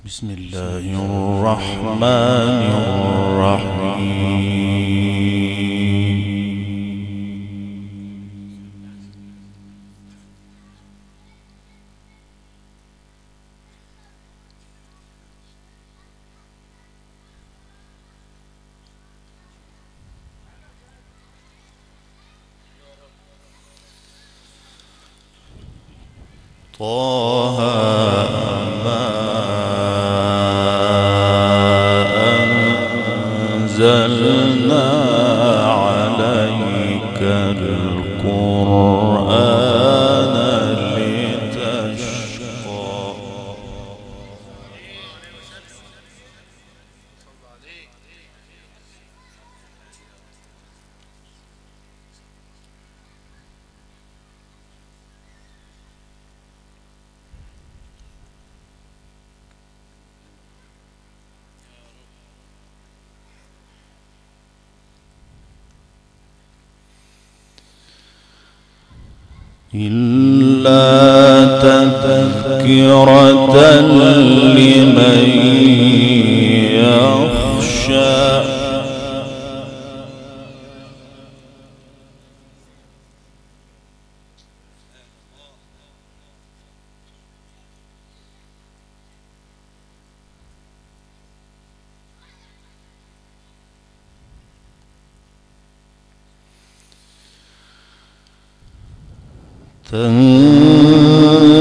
بسم الله الرحمن الرحيم. طه ما أنزلنا عليك القرآن لتشقى. إلا تذكرة لمن يخشى.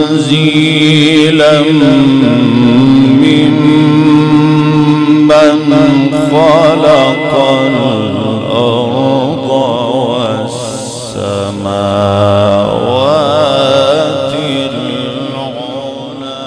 تنزيلا ممن خلق الأرض والسماوات العلى.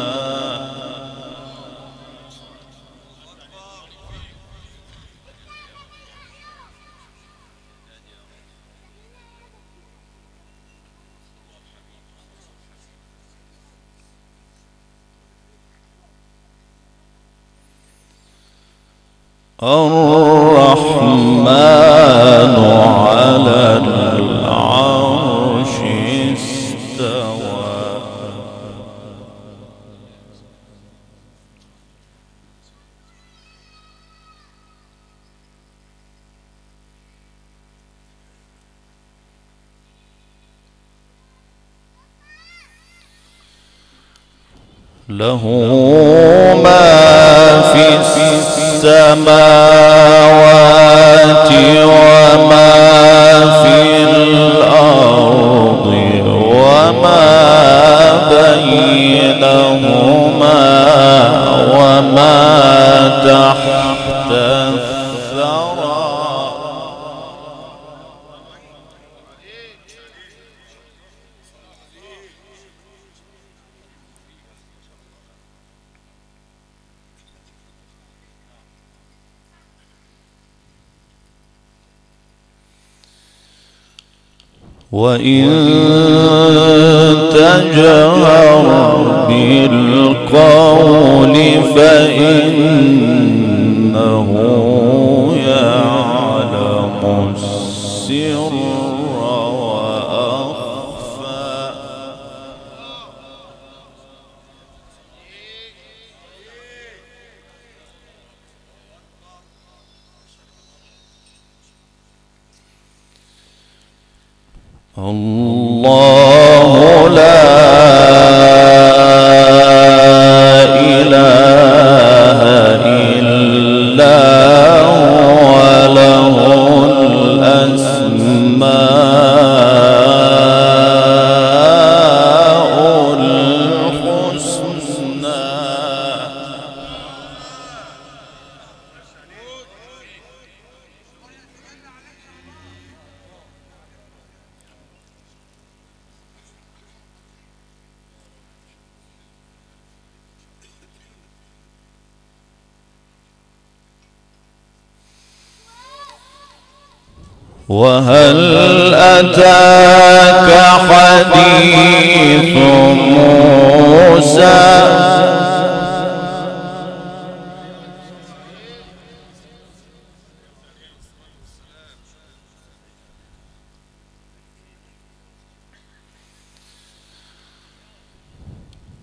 الرحمن على العرش استوى. له ما في السماوات وما في الأرض وما بينهما وما تحت الثرى. وإن تجهر بالقول فإنه يعلم السر وأخفى. الله لا إله إلا هو له الأسماء الحسنى. وهل أتاك حديث موسى.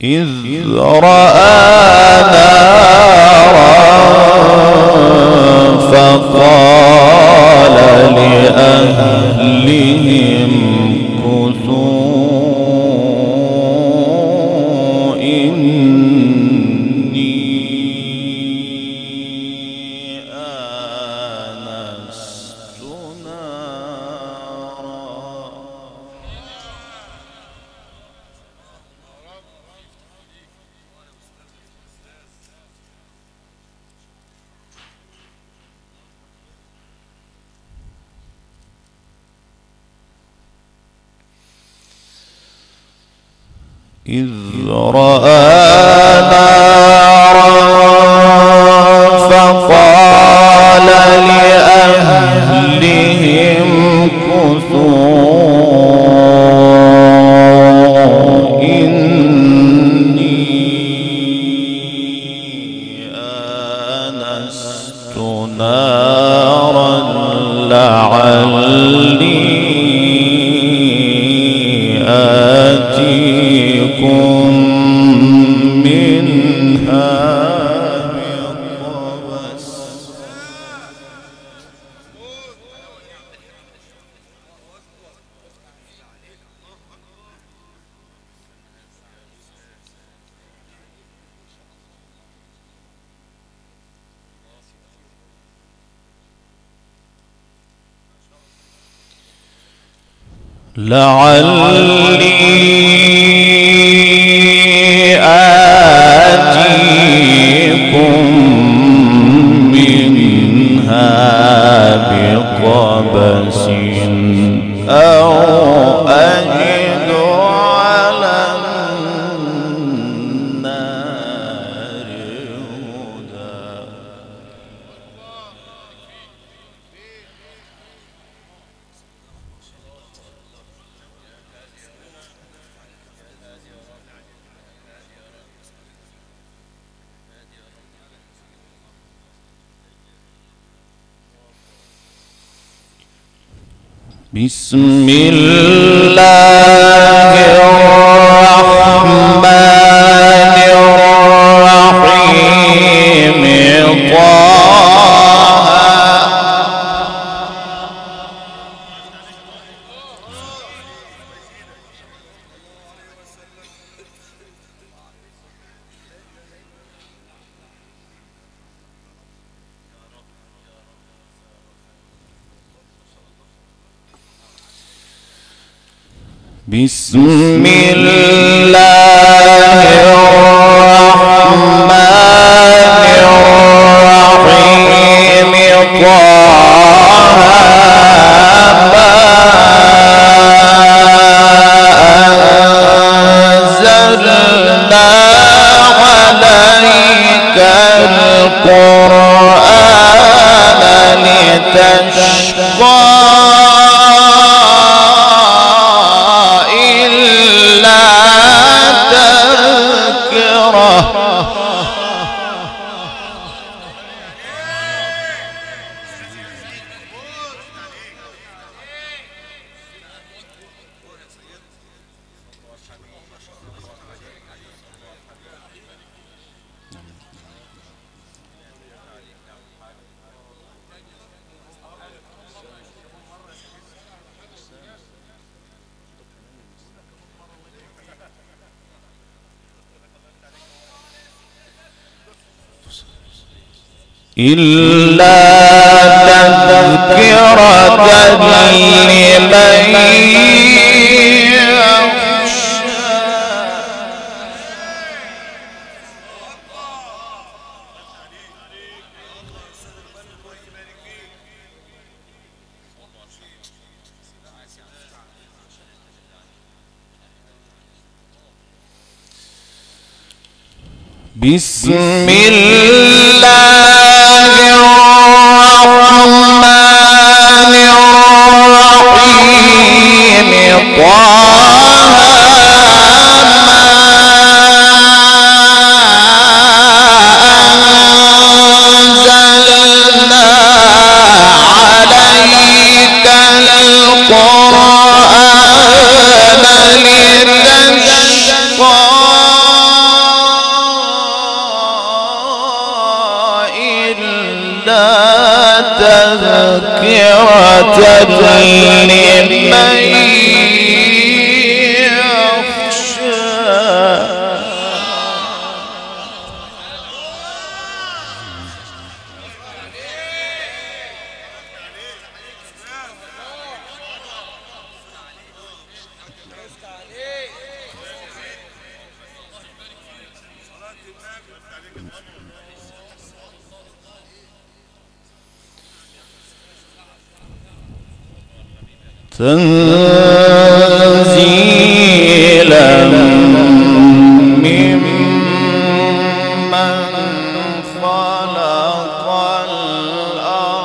إذ رأى إذ رأى نارا فقال لأهلهم كثوا إني آنست نارا لعلي آتيكم منها بقبس. لعلي آتيكم منها بقبس أو أجد على النار هدى. بسم الله الرحمن الرحيم. بسم الله الرحمن الرحيم. أنزلنا عليك القرآن لتشقى إلا تذكرة لمن يخشى. بسم الله الرحمن الرحيم. أنزلنا عليك القرآن لتشقى إلا تذكرة لمن يخشى. تنزيلا خلق الأرض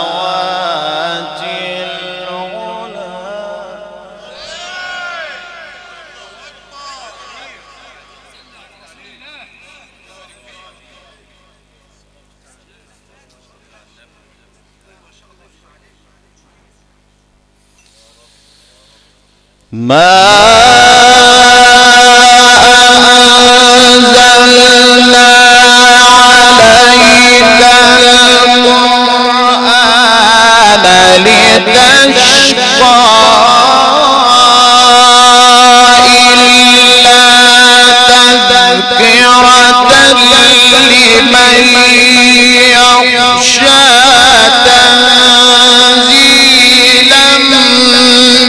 والسماوات العلى ما أنزلنا عليك القرآن لتشقى إلا تذكرة لمن يخشى تنزيلا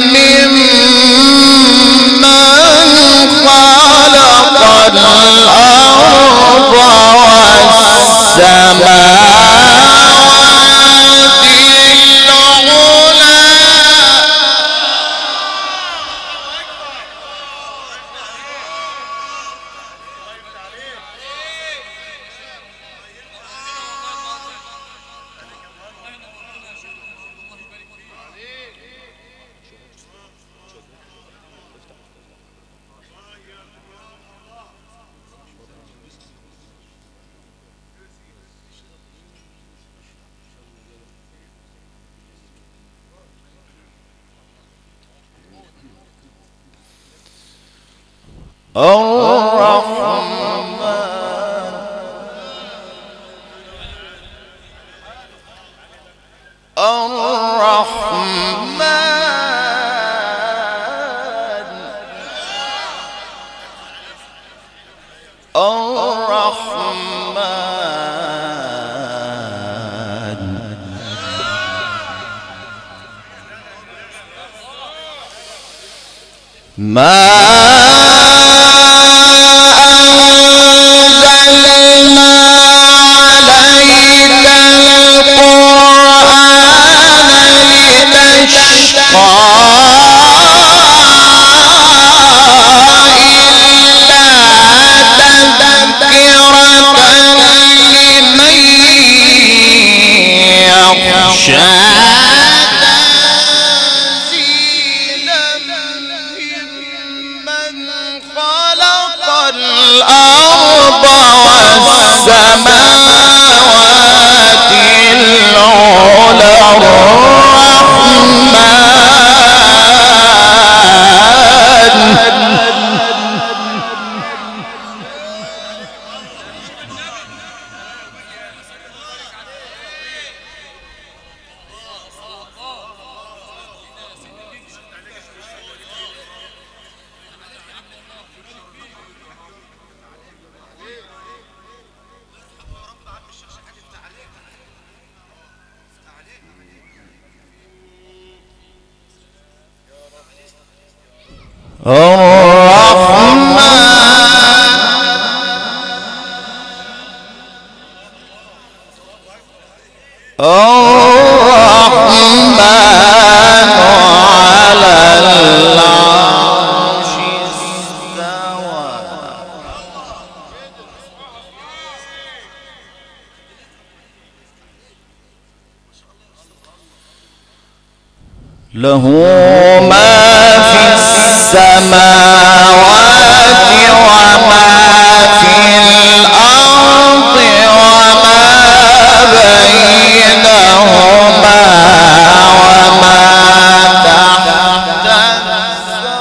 ممن خلق الأرض والسماوات العلى ما أنزلنا عليك القرآن لتشقى إلا تذكرة لمن يخشى الأرض والسماوات العلى الرحمن الرحمن على العرش استوى له ما في السماوات وما في الأرض وما بينهما وما تحت الثرى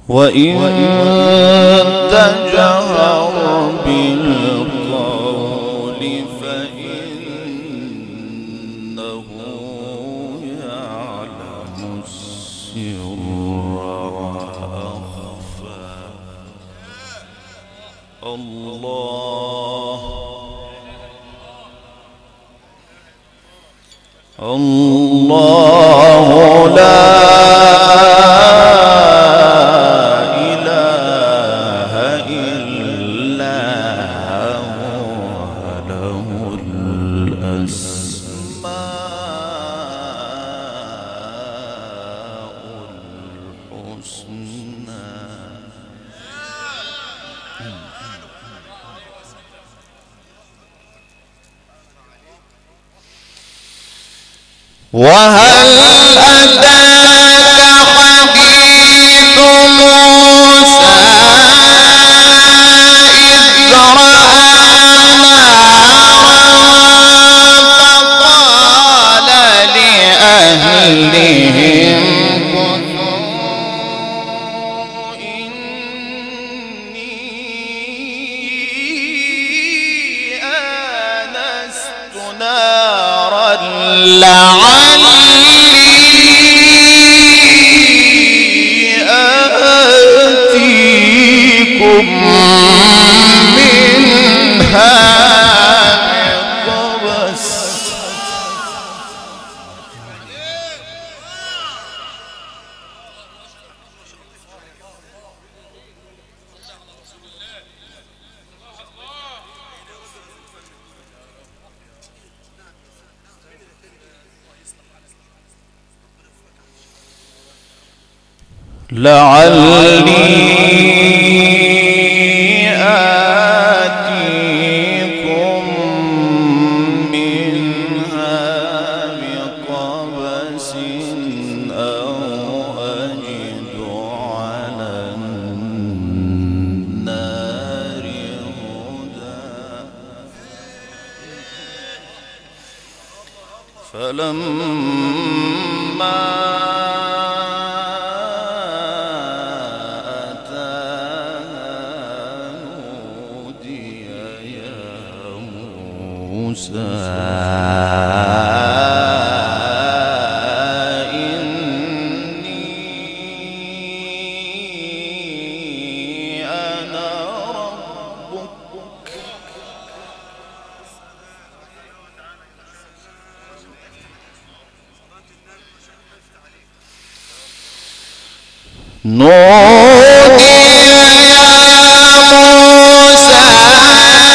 وإن تجهر بالقول فإنه يعلم السر وأخفى الله لا إله إلا هو وهل أتاك حديث موسى إذ رأى نارا فقال لأهلهم كثوا إني آنست نارا لعلي آتيكم منها بقبس لعلي آتيكم منها بقبس أو أجد على النار هدى فلما إني أنا ربك نودي يا موسى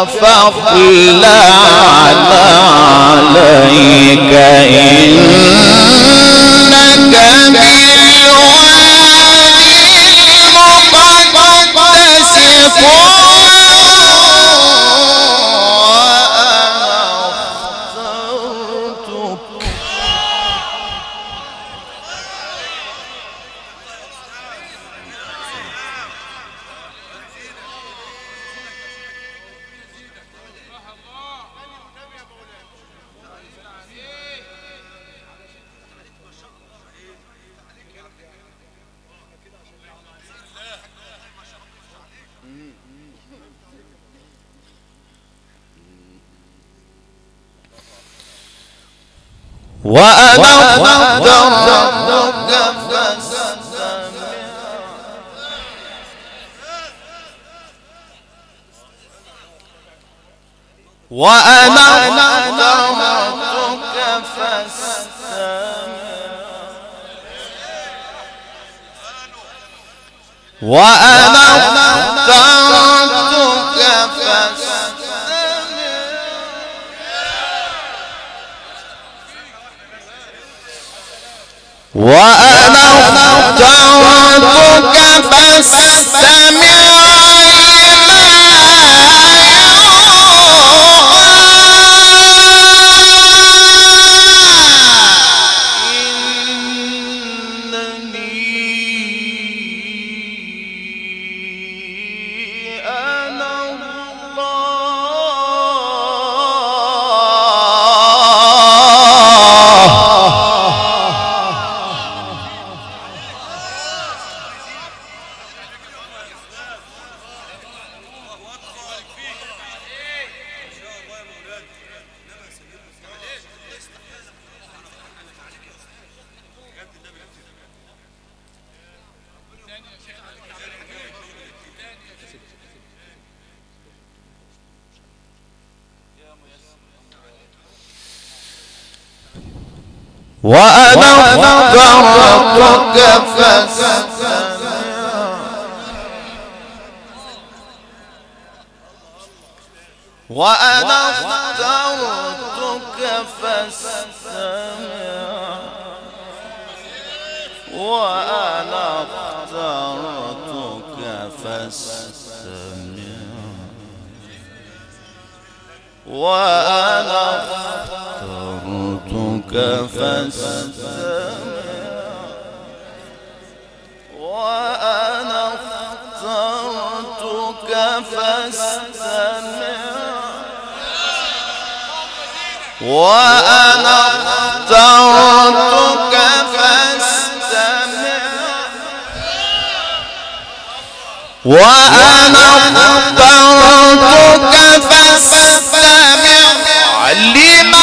فاخلع عليك إنك بالوادي المقدس وأنا اخترتك فاستمع وأنا اخترتك فاستمع وأنا اخترتك فاستمع وأنا اخترتك فاستمع وأنا اخترتك فاستمع وأنا اخترتك فاستمع وأنا وأنا اخترتك فاستمع وأنا اخترتك فاستمع وأنا اخترتك فاستمع وأنا اخترتك فاستمع لما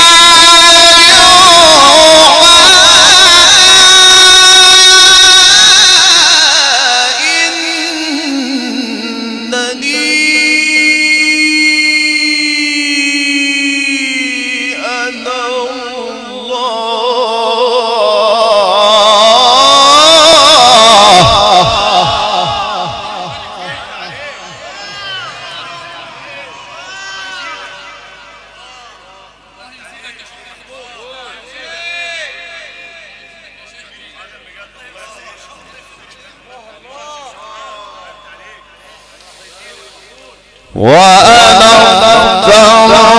وأنا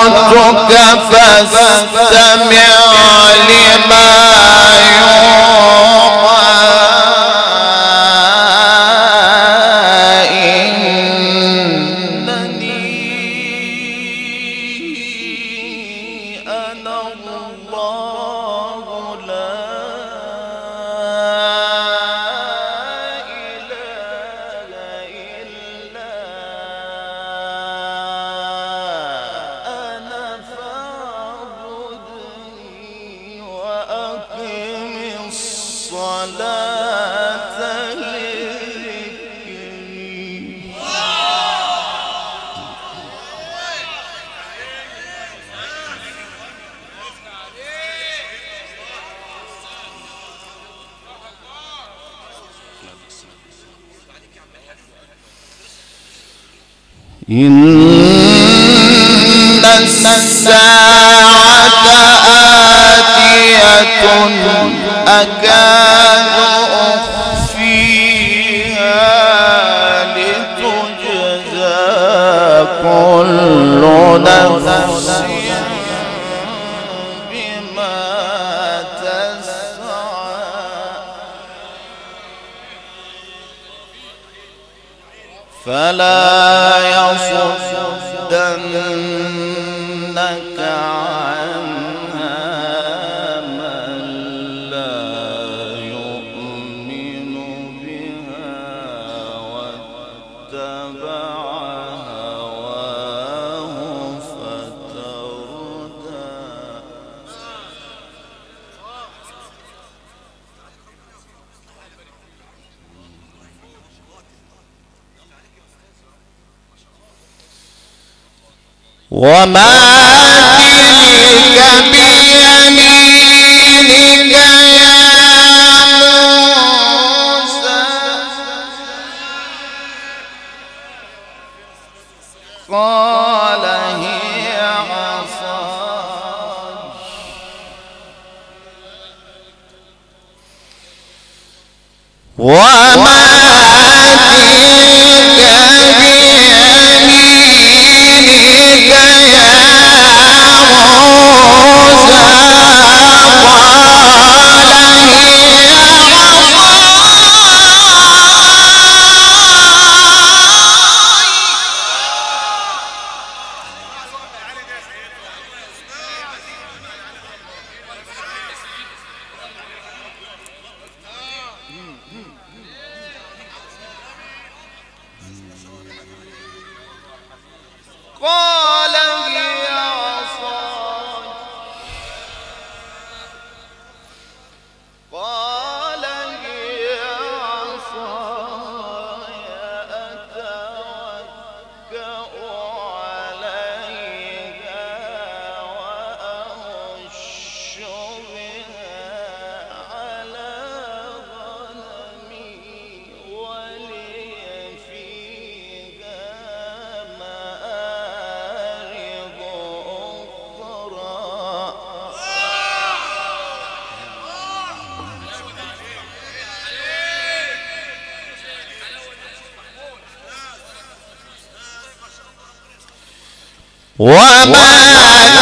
اخترتك فاستمع لما يوحى إنني أنا الله لا إن الساعة آتية أكاد أخفيها لتجزى كل نفس بما تسعى فلا يصدنك عنها من لا يؤمن بها واتبع هواه فتردى وما تلك بيمينك يا موسى قال هي عصاي وما وما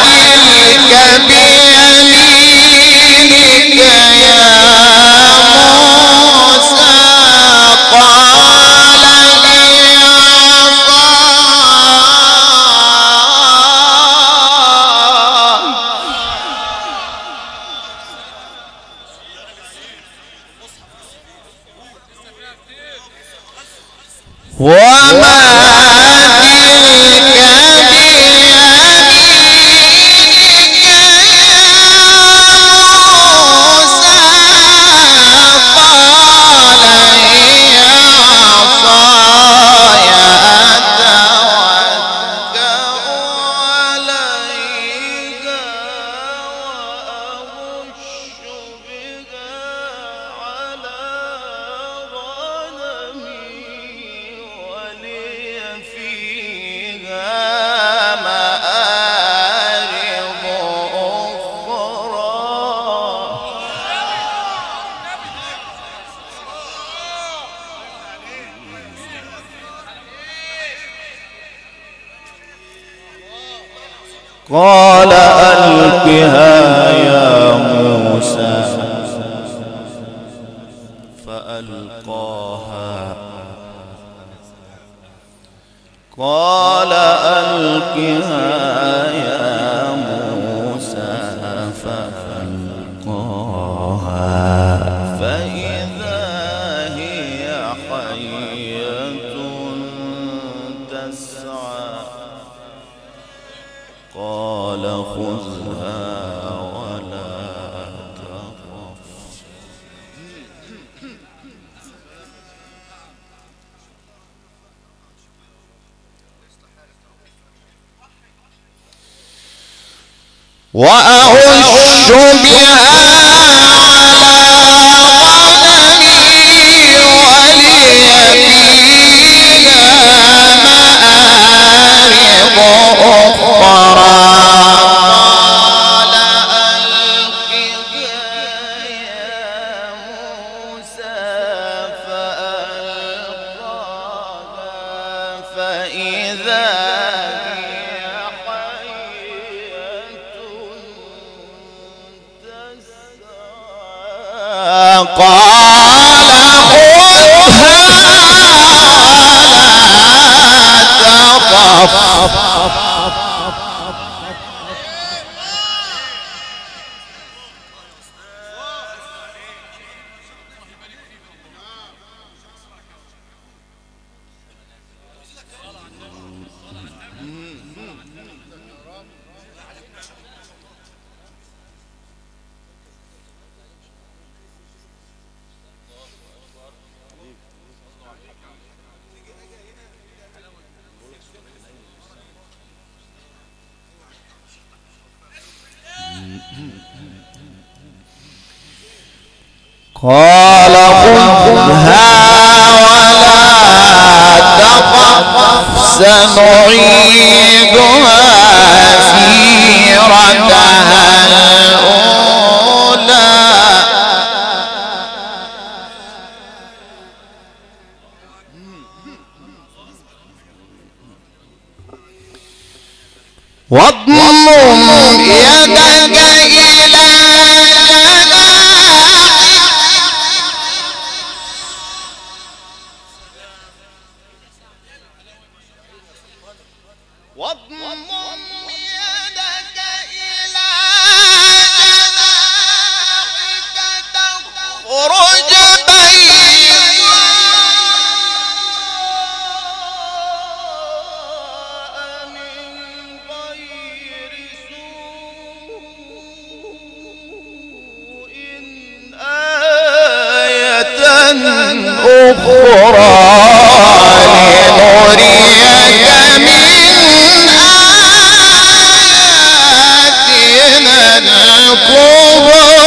تلك بيمينك يا موسى قال هي عصاي وما قال ألقها يا موسى فألقاها قال ألقها يا موسى فألقاها فإذا هي حية تسعى قال خذها ولا تخف وأهش بها على غنمي ولي فيها مآرب أخرى قال ألقها يا موسى فألقاها فإذا قال خذها ولا تخف قال خذها ولا تخف سنعيدها سيرتها الأولى واضمم يدك إلى واضمم يدك إلى جناحك تخرج بيضاء من غير سوء آية أخرى لنريك من آياتنا الكبرى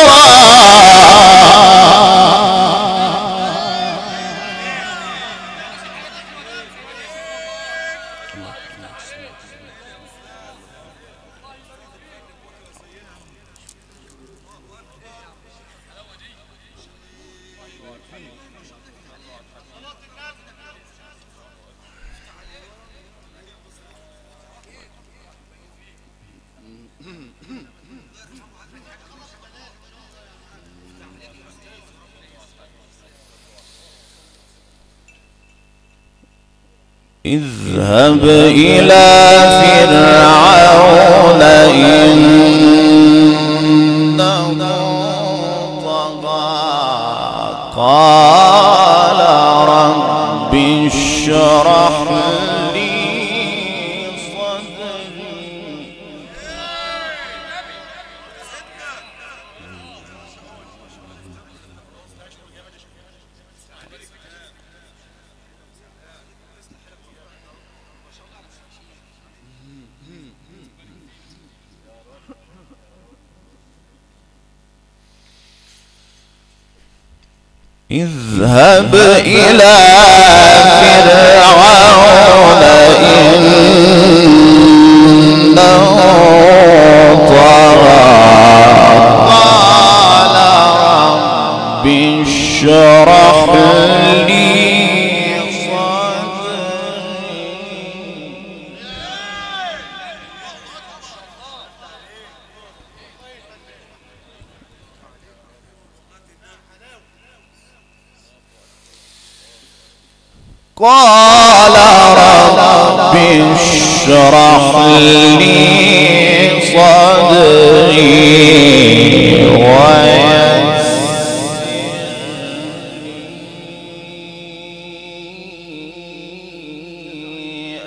اذهب إلى فرعون إنه طغى قال رب اشرح لي صدري اذهب إلى فرعون إنه طغى قال رب اشرح لي صدري قال رب اشرح لي صدري ويسر لي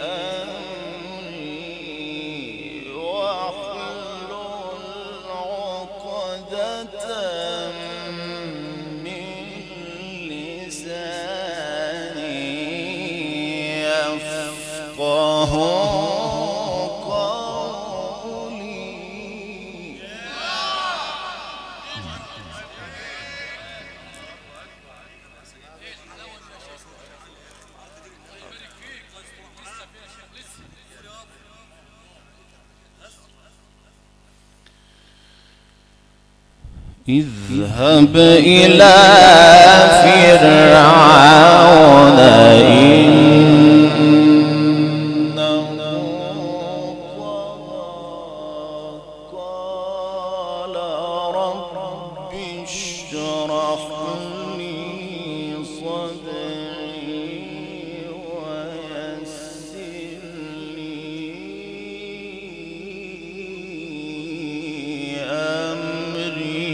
أمري واحلل عقدة من لساني يفقه قولي اذهب إلى فرعون إنه طغى قال رب اشرح لي صدري ويسر لي أمري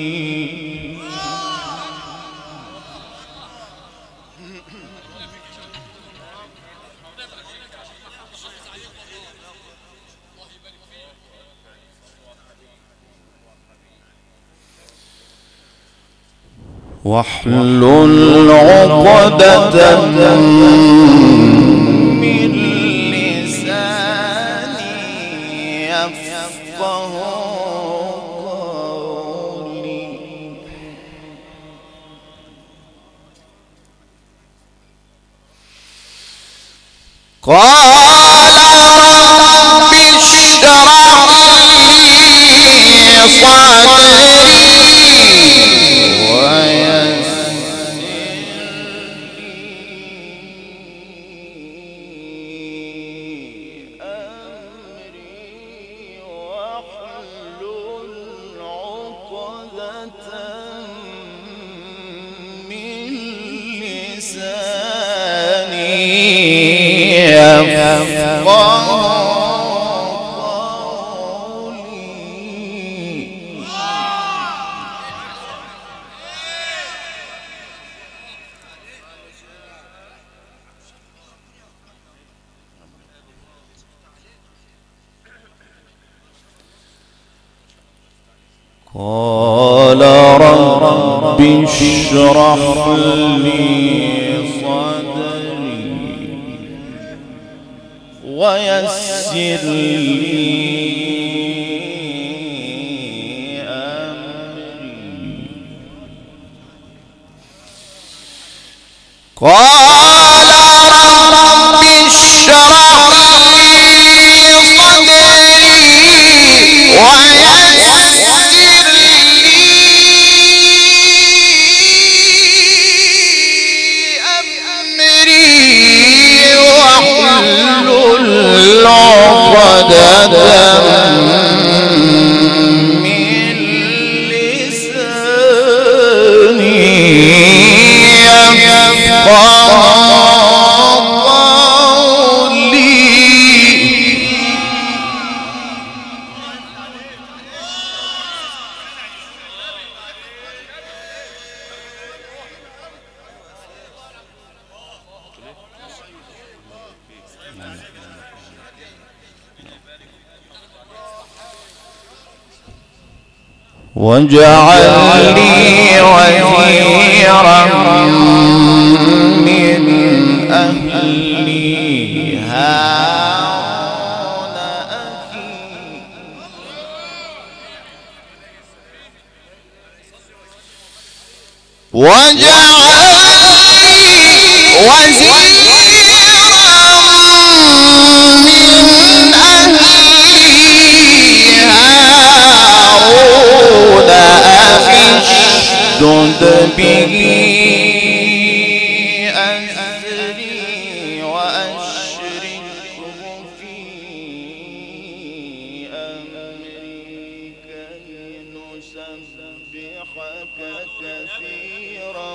واحلل عقدة من لساني يفقه قولي قال رب اشرح لي صدري قال رب اشرح لي صدري ويسر لي أمري قال رب اشرح لي صدري ويسر عقدة من لساني يفقه قولي واجعل لي وزيرا من أهلي هارون أخي واجعل لي وزيرا من أهلي هارون أخي اشدد به أزري وأشركه في أمري كي نسبحك كثيرا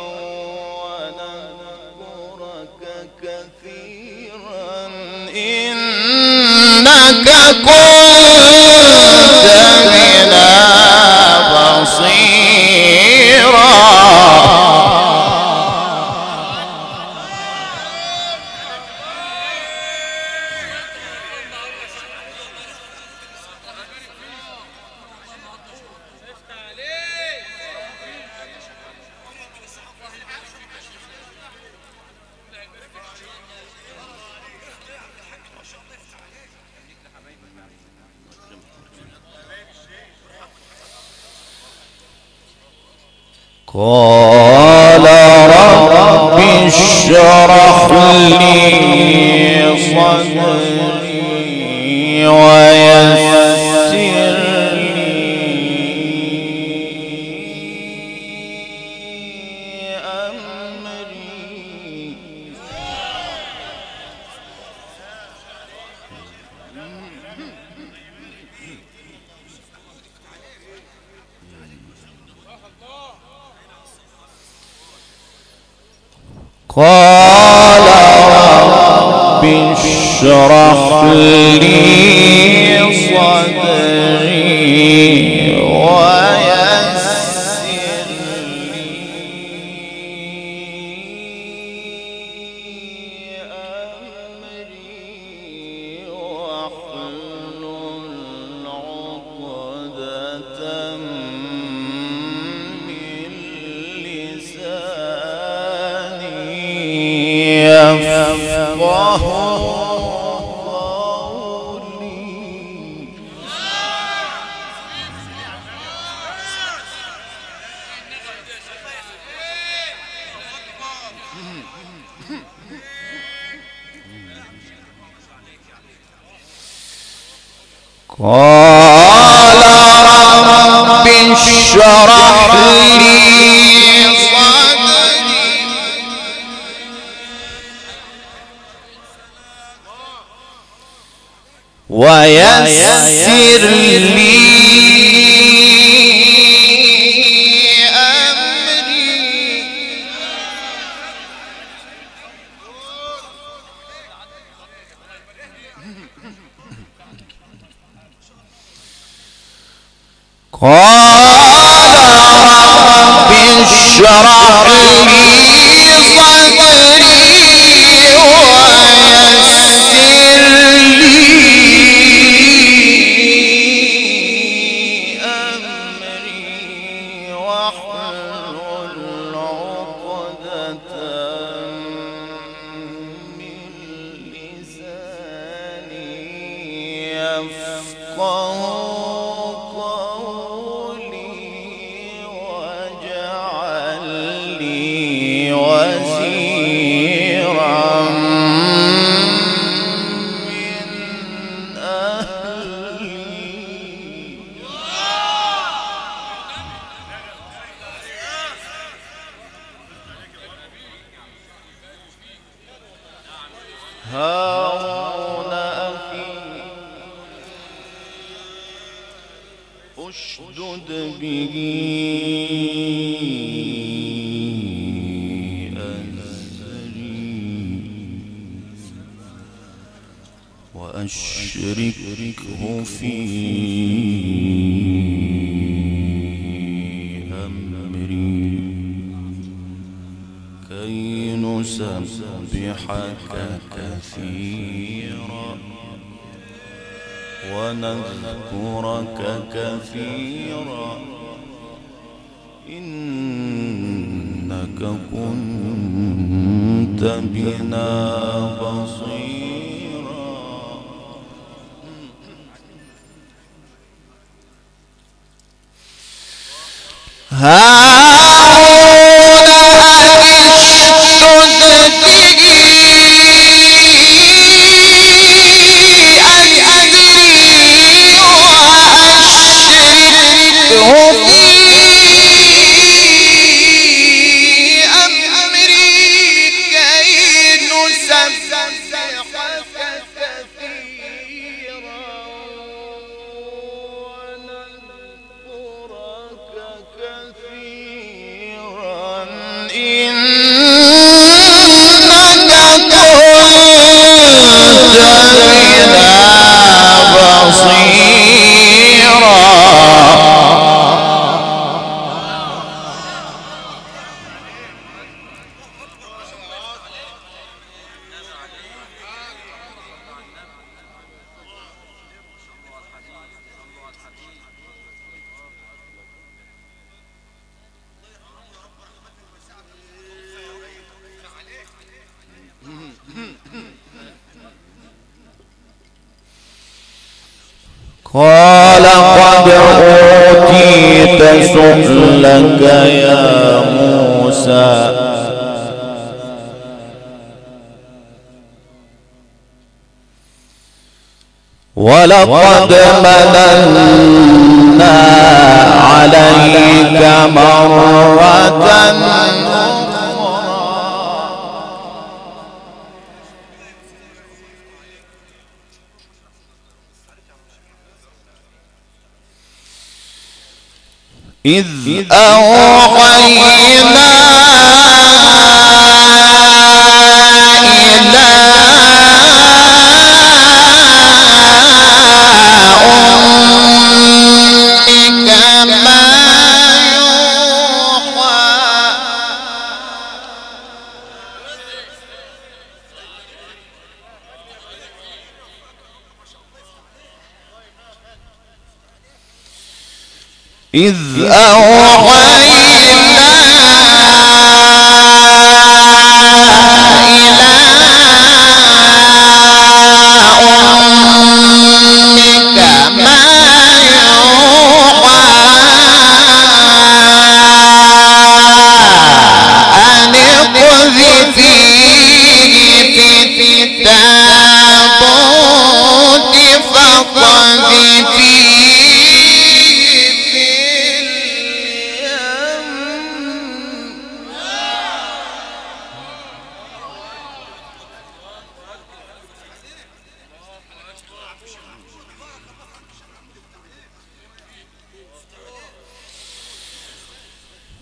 ونذكرك كثيرا إنك كنت بنا بصيرا. قال رب اشرح لي صدري ويسر لي أمري قال رب اشرح لي صدري ويسر لي أمري واحلل عقدة من لساني يفقه قولي. قال رب اشرح لي صدري ويسر لي أمري قال رب اشرح لي صدري ويسر لي أمري واحلل عقدة من لساني يفقه قولي واجعل لي وزيرا من أهلي هارون أخي اشدد به أزري وأشركه في أمري كي نسبحك كثيرا ونذكرك كثيرا إنك كنت بنا بصيرا هارون أشدد به أزري وأشركه في أمري كي نسبحك كثيرا ونذكرك كثيرا إنك كنت بنا بصيرا قال قد أوتيت سؤلك يا موسى ولقد مننا عليك مرة إذ أوحينا إلى أمك ما يوحى إذ أوحينا إلى أمك ما يوحى أن اقذفيه في التابوت فاقذفيه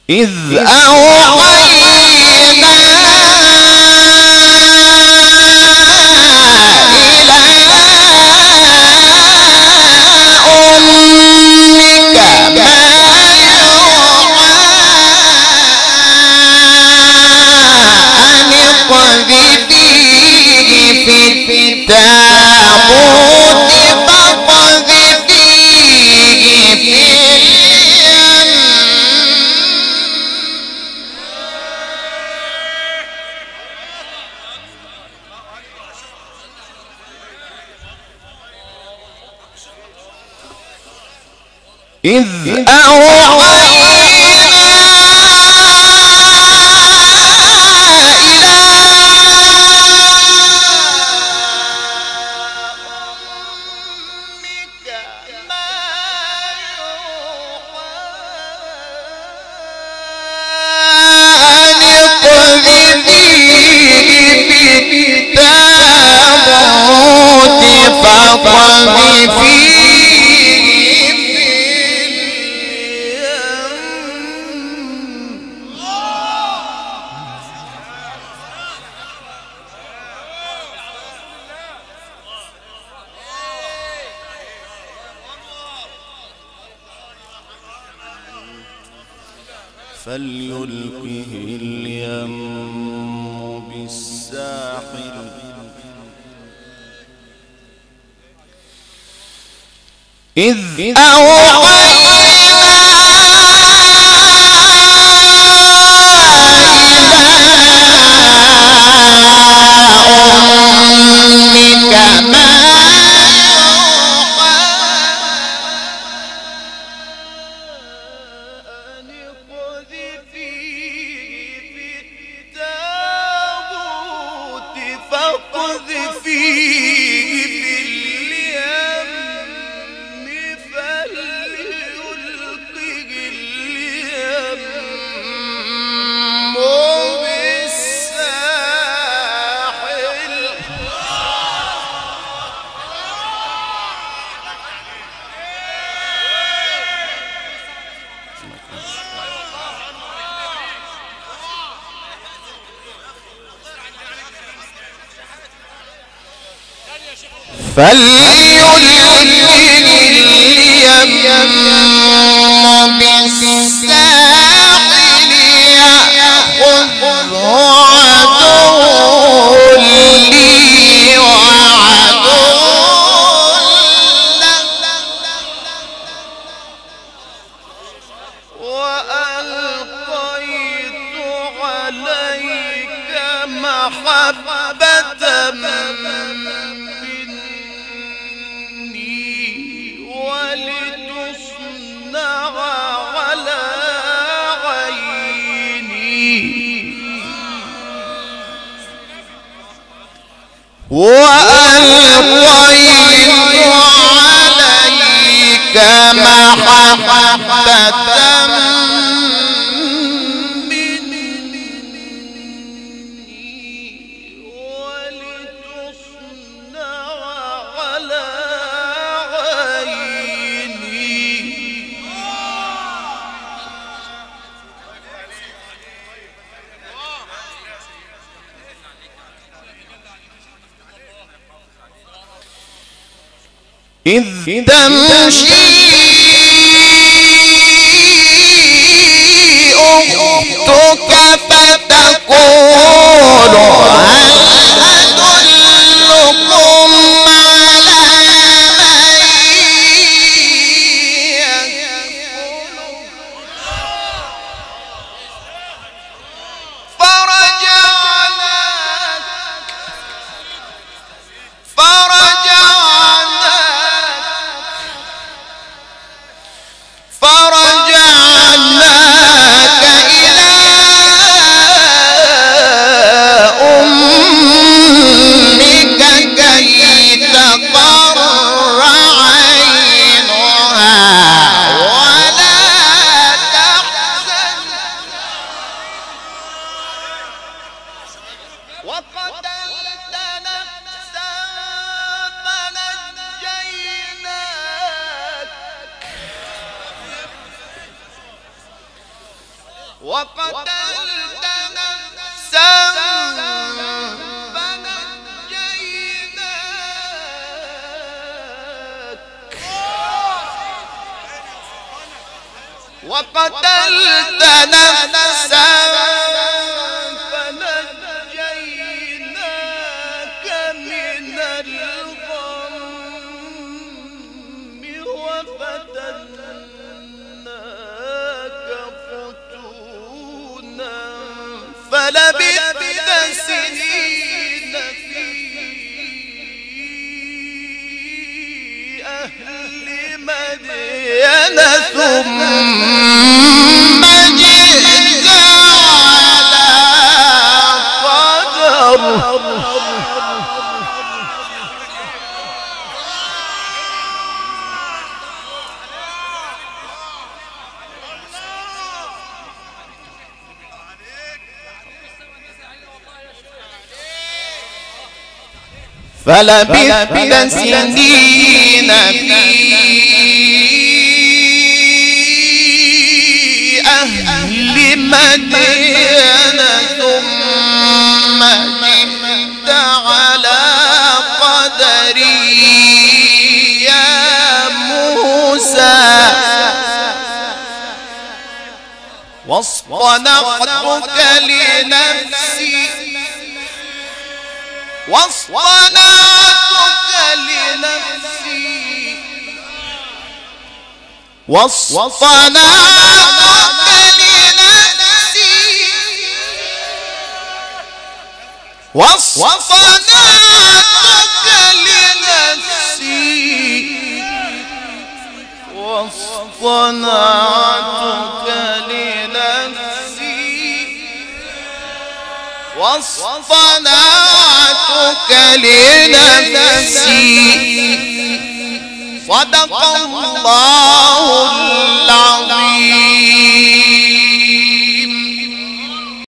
إذ أوحينا إلى أمك ما يوحى أن اقذفيه في التابوت فاقذفيه في إذ أوحينا إلى أمك ما يوحى أن اقذفيه في التابوت فاقذفيه فليلقه اليم بالساحل إذ أوحينا فليلقه اليم بالساحل يأخذه عدو لي وعدو له وألقيت عليك محبة مني ولتصنع على عيني وألقيت عليك محبة إذ تمشي أختك فتقول هل أدلكم على من يكفله فرجعناك إلى أمك كي تقر عينها ولا تحزن وقتلت نفسا فنجيناك وقتلت نفسا فنجيناك وقتلت نفسا فنجيناك من الغم وفتناك فتونا فلبثت سنين في أهل مدين ثم جئت على قدر فلبثت سنين في أهل مدين ثم جئت على قدري يا موسى واصطنعتك لنفسي واصطنعتك لنفسي واصطنعتك لنفسي واصطنعتك لنفسي واصطنعتك لنفسي واصطنعتك لنفسي صدق الله